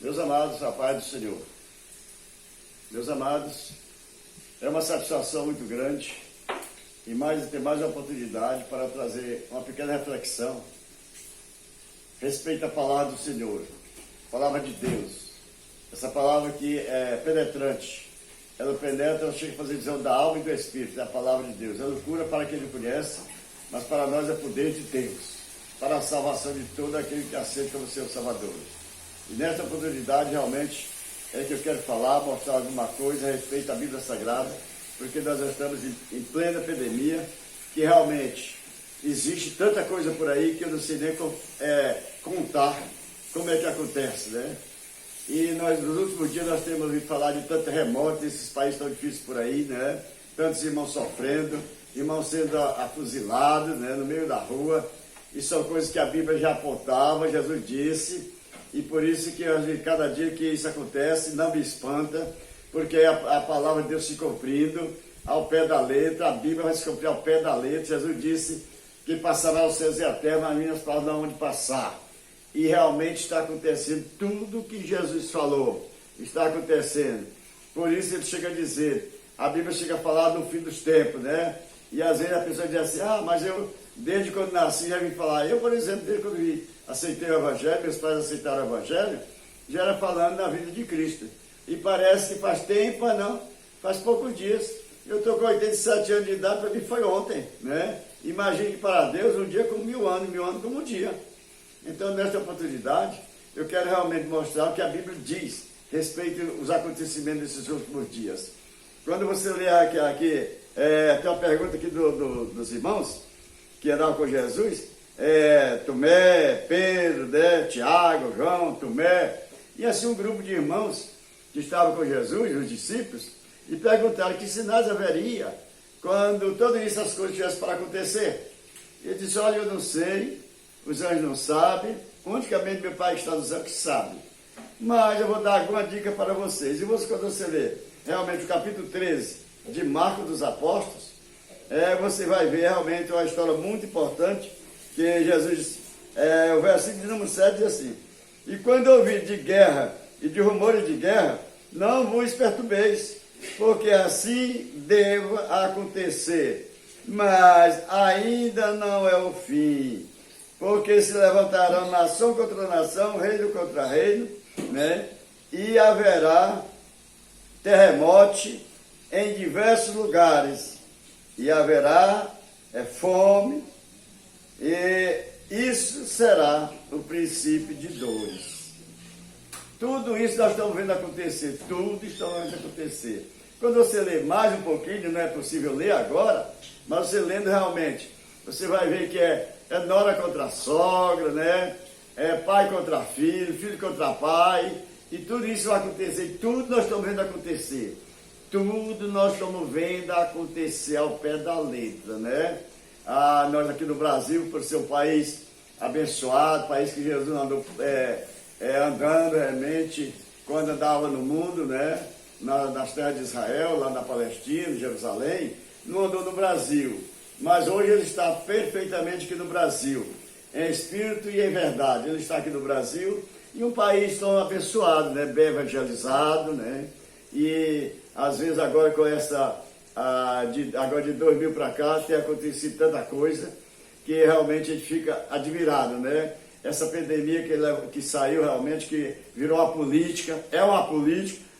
Meus amados, a paz do Senhor. Meus amados, é uma satisfação muito grande e ter mais uma oportunidade para trazer uma pequena reflexão respeito à palavra do Senhor, palavra de Deus. Essa palavra que é penetrante, ela penetra, ela chega a fazer visão da alma e do espírito, é a palavra de Deus. Ela cura para quem não conhece, mas para nós é poder de Deus, para a salvação de todo aquele que aceita como seu Salvador. E nesta oportunidade, realmente, é que eu quero falar, mostrar alguma coisa a respeito da Bíblia Sagrada, porque nós estamos em plena pandemia, que realmente existe tanta coisa por aí que eu não sei nem contar como é que acontece, né? E nos últimos dias nós temos ouvido falar de tanto terremoto, esses países tão difíceis por aí, né? Tantos irmãos sofrendo, irmãos sendo afuzilados, né? No meio da rua. E são coisas que a Bíblia já apontava, Jesus disse. E por isso que cada dia que isso acontece, não me espanta, porque a palavra de Deus se cumprindo ao pé da letra, a Bíblia vai se cumprir ao pé da letra. Jesus disse que passará os céus e a terra, mas minhas palavras não hão de passar. E realmente está acontecendo tudo o que Jesus falou, está acontecendo. Por isso ele chega a dizer, a Bíblia chega a falar do fim dos tempos, né? E às vezes a pessoa diz assim, mas eu desde quando nasci já vim falar. Eu, por exemplo, desde quando aceitei o Evangelho, meus pais aceitaram o Evangelho, já era falando da vida de Cristo. E parece que faz tempo, mas não, faz poucos dias. Eu estou com 87 anos de idade, para mim foi ontem, né? Imagine que para Deus um dia como 1000 anos como um dia. Então, nesta oportunidade, eu quero realmente mostrar o que a Bíblia diz respeito aos acontecimentos desses últimos dias. Quando você lê aqui tem uma pergunta aqui dos irmãos, que andavam com Jesus, Tomé, Pedro, né, Tiago, João, Tomé, e assim um grupo de irmãos que estavam com Jesus, os discípulos, e perguntaram que sinais haveria quando todas essas coisas tivessem para acontecer. Ele disse, olha, eu não sei, os anjos não sabem, unicamente meu Pai que está nos céus que sabe. Mas eu vou dar alguma dica para vocês. E quando você lê realmente o capítulo 13 de Marcos dos Apóstolos, você vai ver realmente uma história muito importante, que Jesus, o versículo de número 7 diz assim, e quando ouvir de guerra e de rumores de guerra, não vos perturbeis, porque assim deva acontecer, mas ainda não é o fim, porque se levantarão nação contra nação, reino contra reino, né? E haverá terremoto em diversos lugares, e haverá fome, e isso será o princípio de dores. Tudo isso nós estamos vendo acontecer, tudo está vendo acontecer. Quando você lê mais um pouquinho, não é possível ler agora, mas você lendo realmente, você vai ver que é nora contra sogra, né? É pai contra filho, filho contra pai, e tudo isso vai acontecer, tudo nós estamos vendo acontecer. Tudo nós estamos vendo acontecer ao pé da letra, né? Nós aqui no Brasil, por ser um país abençoado, país que Jesus andou andando realmente, quando andava no mundo, né? Nas terras de Israel, lá na Palestina, em Jerusalém, não andou no Brasil. Mas hoje ele está perfeitamente aqui no Brasil, em espírito e em verdade. Ele está aqui no Brasil, e um país tão abençoado, né? Bem evangelizado, né? E às vezes agora com agora de 2000 para cá, tem acontecido tanta coisa, que realmente a gente fica admirado, né? Essa pandemia que saiu realmente, que virou uma política,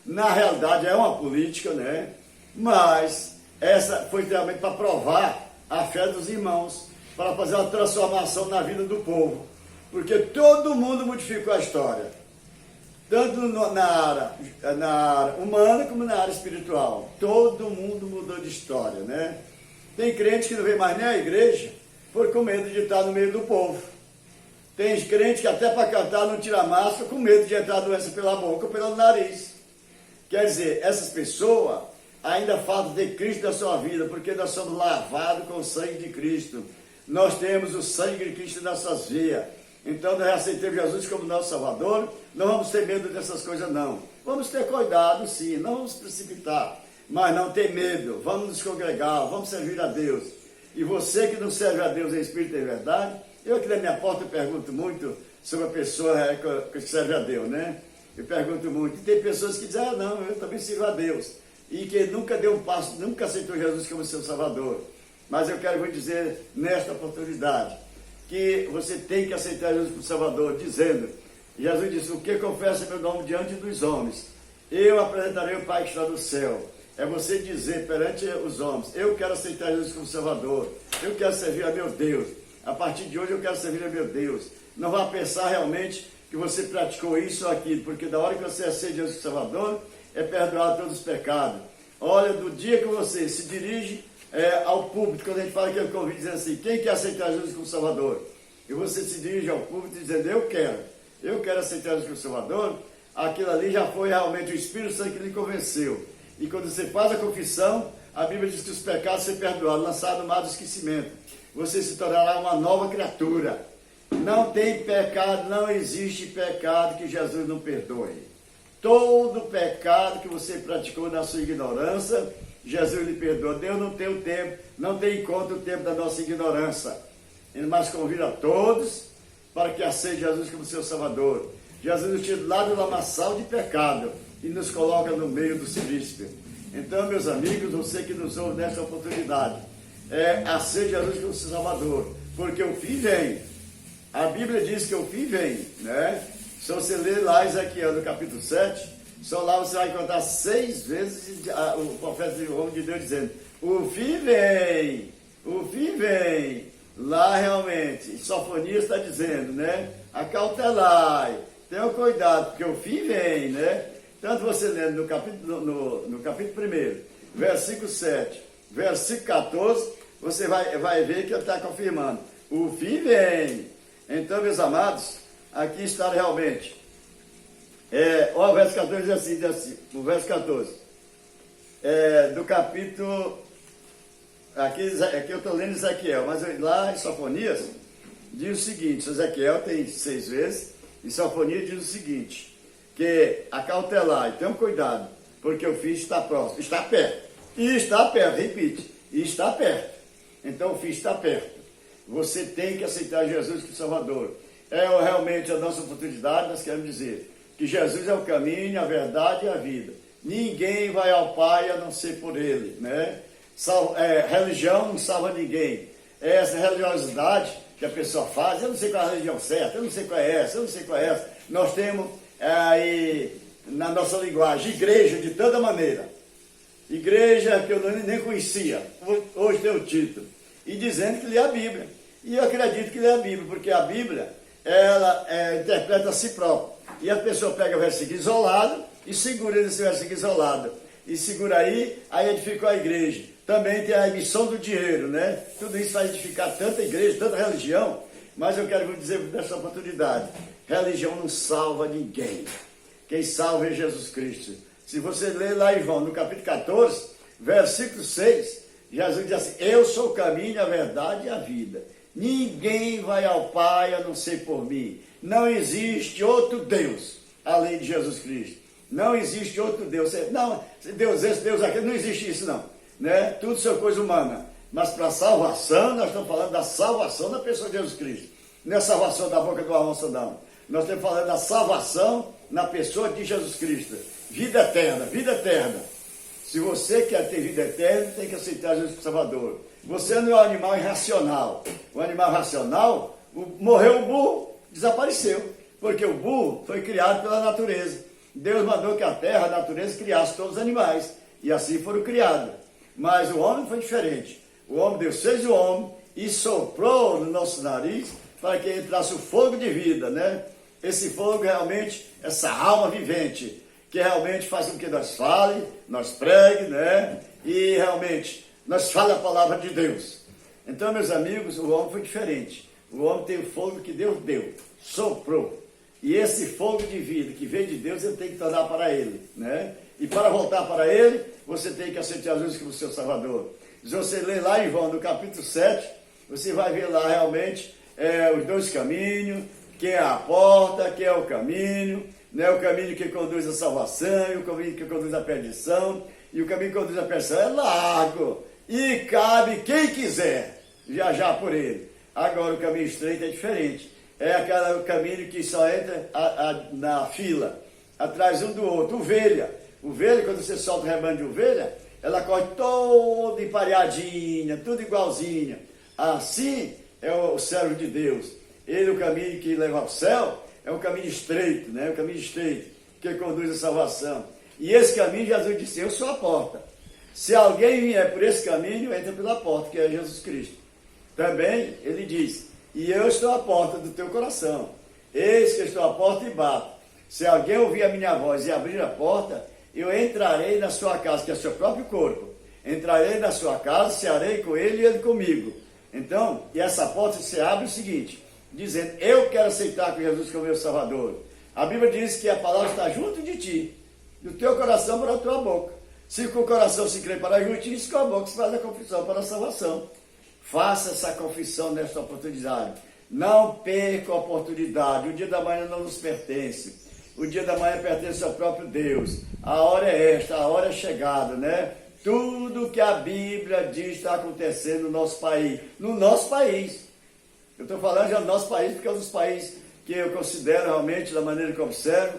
na realidade é uma política, né? Mas essa foi realmente para provar a fé dos irmãos, para fazer uma transformação na vida do povo, porque todo mundo modificou a história, tanto na área humana como na área espiritual. Todo mundo mudou de história, né? Tem crente que não vem mais nem à igreja, por com medo de estar no meio do povo. Tem crente que até para cantar não tira máscara, com medo de entrar doença pela boca ou pelo nariz. Quer dizer, essas pessoas ainda faltam de Cristo na sua vida, porque nós somos lavados com o sangue de Cristo. Nós temos o sangue de Cristo nas nossas veias. Então nós aceitamos Jesus como nosso Salvador, não vamos ter medo dessas coisas não. Vamos ter cuidado sim, não vamos precipitar, mas não ter medo, vamos nos congregar, vamos servir a Deus. E você que não serve a Deus em espírito e em verdade, eu aqui na minha porta pergunto muito sobre a pessoa que serve a Deus, né? Eu pergunto muito. E tem pessoas que dizem, ah, não, eu também sirvo a Deus. E que nunca deu um passo, nunca aceitou Jesus como seu Salvador. Mas eu quero vos dizer, nesta oportunidade, que você tem que aceitar Jesus como Salvador, dizendo, Jesus disse, o que confessa meu nome diante dos homens, eu apresentarei o Pai que está no céu. É você dizer perante os homens, eu quero aceitar Jesus como Salvador, eu quero servir a meu Deus, a partir de hoje eu quero servir a meu Deus. Não vá pensar realmente que você praticou isso ou aquilo, porque da hora que você aceita Jesus como Salvador, é perdoado todos os pecados. Olha, do dia que você se dirige ao público, quando a gente fala aquele convite, dizendo assim, quem quer aceitar Jesus como Salvador? E você se dirige ao público dizendo, eu quero aceitar Jesus como Salvador, aquilo ali já foi realmente o Espírito Santo que lhe convenceu. E quando você faz a confissão, a Bíblia diz que os pecados serão perdoados, lançados no mar do esquecimento. Você se tornará uma nova criatura. Não tem pecado, não existe pecado que Jesus não perdoe. Todo pecado que você praticou na sua ignorância, Jesus lhe perdoa. Deus não tem o tempo, não tem em conta o tempo da nossa ignorância. Ele mais convida a todos para que aceitem Jesus como seu Salvador. Jesus nos tira lá do lamaçal de pecado e nos coloca no meio dos príncipes. Então, meus amigos, você que nos ouve nesta oportunidade, aceite Jesus como seu Salvador, porque o fim vem. A Bíblia diz que o fim vem, né? Se você ler lá Ezequiel no capítulo 7, só lá você vai encontrar 6 vezes o profeta, o homem de Deus dizendo, o fim vem, o fim vem. Lá realmente, Sofonias está dizendo, né? Acautelai, tenha cuidado, porque o fim vem, né? Tanto você lendo no capítulo 1, versículo 7, versículo 14, você vai ver que ele está confirmando, o fim vem. Então, meus amados, aqui está realmente, o verso 14 diz assim, o verso 14, do capítulo, aqui eu estou lendo Ezequiel, mas lá em Sofonias, diz o seguinte, Ezequiel tem 6 vezes, e Sofonias diz o seguinte, que acautelar, tenham cuidado, porque o fim está próximo, está perto, e está perto, repite, e está perto, então o fim está perto. Você tem que aceitar Jesus como Salvador. Realmente a nossa oportunidade, nós queremos dizer que Jesus é o caminho, a verdade e a vida. Ninguém vai ao Pai a não ser por Ele, né? Religião não salva ninguém. Essa religiosidade que a pessoa faz, eu não sei qual é a religião certa, eu não sei qual é essa, eu não sei qual é essa. Nós temos aí, na nossa linguagem, igreja de toda maneira. Igreja que eu nem conhecia, hoje tem o título. E dizendo que lê a Bíblia. E eu acredito que lê a Bíblia, porque a Bíblia, ela interpreta a si própria. E a pessoa pega o versículo isolado e segura esse versículo isolado. E segura aí edificou a igreja. Também tem a emissão do dinheiro, né? Tudo isso vai edificar tanta igreja, tanta religião. Mas eu quero dizer nessa oportunidade, religião não salva ninguém. Quem salva é Jesus Cristo. Se você ler lá em João, no capítulo 14, versículo 6, Jesus diz assim, eu sou o caminho, a verdade e a vida. Ninguém vai ao Pai a não ser por mim. Não existe outro Deus além de Jesus Cristo. Não existe outro Deus. Não, Deus esse, Deus aquele, não existe isso não. Né? Tudo isso é coisa humana. Mas para salvação, nós estamos falando da salvação da pessoa de Jesus Cristo. Não é salvação da boca do almoço não. Nós estamos falando da salvação na pessoa de Jesus Cristo. Vida eterna, vida eterna. Se você quer ter vida eterna, tem que aceitar Jesus como Salvador. Você não é um animal irracional. O animal racional, morreu o burro, desapareceu. Porque o burro foi criado pela natureza. Deus mandou que a terra, a natureza, criasse todos os animais. E assim foram criados. Mas o homem foi diferente. O homem, Deus fez o homem e soprou no nosso nariz para que entrasse o fogo de vida, né? Esse fogo realmente, essa alma vivente, que realmente faz com que nós fale, nós pregue, né? E realmente nós fale a palavra de Deus. Então, meus amigos, o homem foi diferente. O homem tem o fogo que Deus deu, soprou. E esse fogo de vida que vem de Deus, ele tem que tornar para ele, né? E para voltar para ele, você tem que aceitar Jesus como seu Salvador. Se você ler lá em João, no capítulo 7, você vai ver lá realmente os 2 caminhos, quem é a porta, quem é o caminho, né? O caminho que conduz à salvação, e o caminho que conduz à perdição, e o caminho que conduz à perdição é largo, e cabe quem quiser viajar por ele. Agora o caminho estreito é diferente, é aquele caminho que só entra na fila, atrás um do outro. Ovelha, quando você solta o rebanho de ovelha, ela corre toda empareadinha, tudo igualzinha. Assim é o servo de Deus. Ele, o caminho que leva ao céu, é um caminho estreito, né? Um caminho estreito, que conduz à salvação. E esse caminho, Jesus disse, eu sou a porta. Se alguém vier por esse caminho, entra pela porta, que é Jesus Cristo. Também, ele diz, e eu estou à porta do teu coração. Eis que eu estou à porta e bato. Se alguém ouvir a minha voz e abrir a porta, eu entrarei na sua casa, que é o seu próprio corpo. Entrarei na sua casa, cearei com ele e ele comigo. Então, e essa porta se abre o seguinte, dizendo, eu quero aceitar com Jesus como meu Salvador. A Bíblia diz que a palavra está junto de ti, do teu coração para a tua boca. Se com o coração se crê para a justiça, com a boca se faz a confissão para a salvação. Faça essa confissão nesta oportunidade. Não perca a oportunidade. O dia da manhã não nos pertence. O dia da manhã pertence ao próprio Deus. A hora é esta, a hora é chegada, né? Tudo que a Bíblia diz está acontecendo no nosso país. No nosso país. Eu estou falando já do nosso país, porque é um dos países que eu considero realmente, da maneira que eu observo.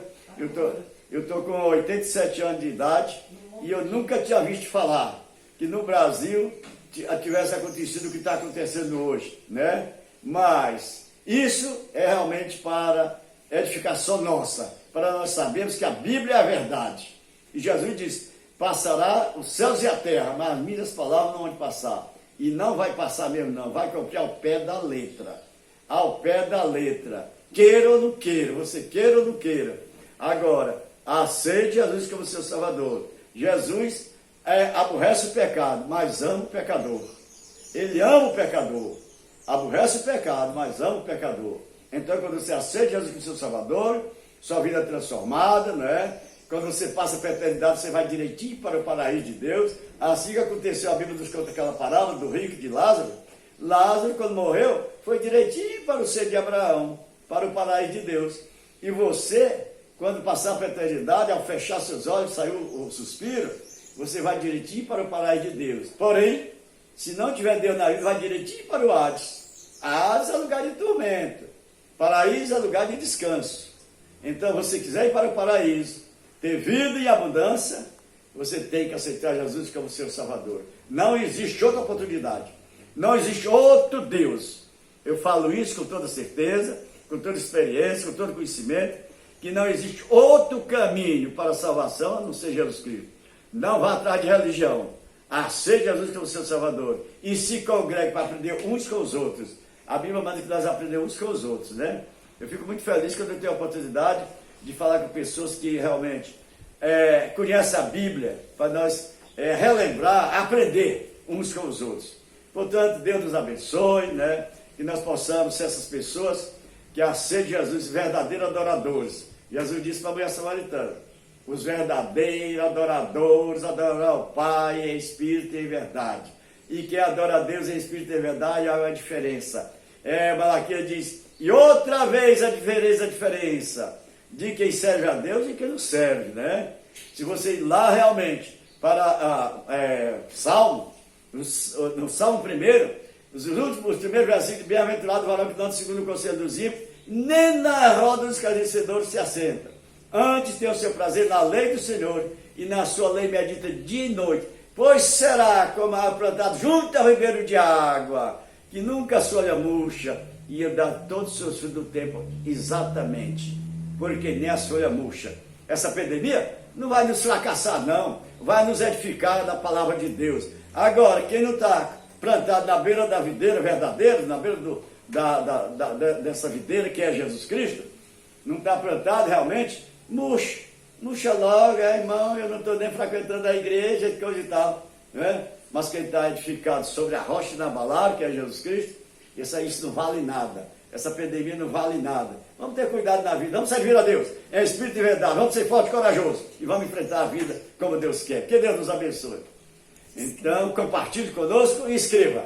Eu estou com 87 anos de idade e eu nunca tinha visto falar que no Brasil tivesse acontecido o que está acontecendo hoje, né? Mas isso é realmente para edificação nossa, para nós sabermos que a Bíblia é a verdade. E Jesus diz, passará os céus e a terra, mas as minhas palavras não vão passar. E não vai passar mesmo não, vai cumprir ao pé da letra. Ao pé da letra. Queira ou não queira, você queira ou não queira. Agora, aceite Jesus como seu Salvador. Jesus aborrece o pecado, mas ama o pecador. Ele ama o pecador. Aborrece o pecado, mas ama o pecador. Então, quando você aceita Jesus como seu Salvador, sua vida é transformada, né? Quando você passa para a eternidade, você vai direitinho para o paraíso de Deus. Assim que aconteceu, a Bíblia nos conta aquela parábola do rico e de Lázaro. Lázaro, quando morreu, foi direitinho para o seio de Abraão, para o paraíso de Deus. E você, quando passar para a eternidade, ao fechar seus olhos, saiu o suspiro, você vai direitinho para o paraíso de Deus. Porém, se não tiver Deus na vida, vai direitinho para o Hades. Hades é lugar de tormento. Paraíso é lugar de descanso. Então, você quiser ir para o paraíso, ter vida em abundância, você tem que aceitar Jesus como seu Salvador. Não existe outra oportunidade. Não existe outro Deus. Eu falo isso com toda certeza, com toda experiência, com todo conhecimento, que não existe outro caminho para a salvação a não ser Jesus Cristo. Não vá atrás de religião. Aceite Jesus como seu Salvador. E se congregue para aprender uns com os outros. A Bíblia manda que nós aprendemos uns com os outros, né? Eu fico muito feliz quando eu tenho a oportunidade de falar com pessoas que realmente conhecem a Bíblia, para nós relembrar, aprender uns com os outros. Portanto, Deus nos abençoe, né? Que nós possamos ser essas pessoas que aceitem Jesus, verdadeiros adoradores. Jesus disse para a mulher samaritana, os verdadeiros adoradores adorarão o Pai em espírito e em verdade. E quem adora a Deus em espírito e em verdade há uma diferença. Malaquias diz, e outra vez a diferença de quem serve a Deus e quem não serve, né? Se você ir lá realmente para Salmo, no Salmo 1, os primeiros versículos, bem-aventurado o varão que não anda segundo o conselho dos ímpios, nem na roda dos escarnecedores se assenta. Antes tem o seu prazer na lei do Senhor, e na sua lei medita dia e noite. Pois será como a árvore plantada junto ao ribeiro de água, que nunca a folha murcha, e dá todos os seus frutos do tempo, exatamente, porque nem a folha murcha. Essa pandemia não vai nos fracassar, não, vai nos edificar da palavra de Deus. Agora, quem não está plantado na beira da videira verdadeira, na beira dessa videira que é Jesus Cristo, não está plantado realmente, murcha logo, irmão, eu não estou nem frequentando a igreja, e coisa e tal, né? Mas quem está edificado sobre a rocha inabalável, que é Jesus Cristo, isso não vale nada, essa pandemia não vale nada. Vamos ter cuidado na vida, vamos servir a Deus, é espírito e verdade, vamos ser forte e corajoso, e vamos enfrentar a vida como Deus quer. Que Deus nos abençoe. Então, compartilhe conosco e escreva.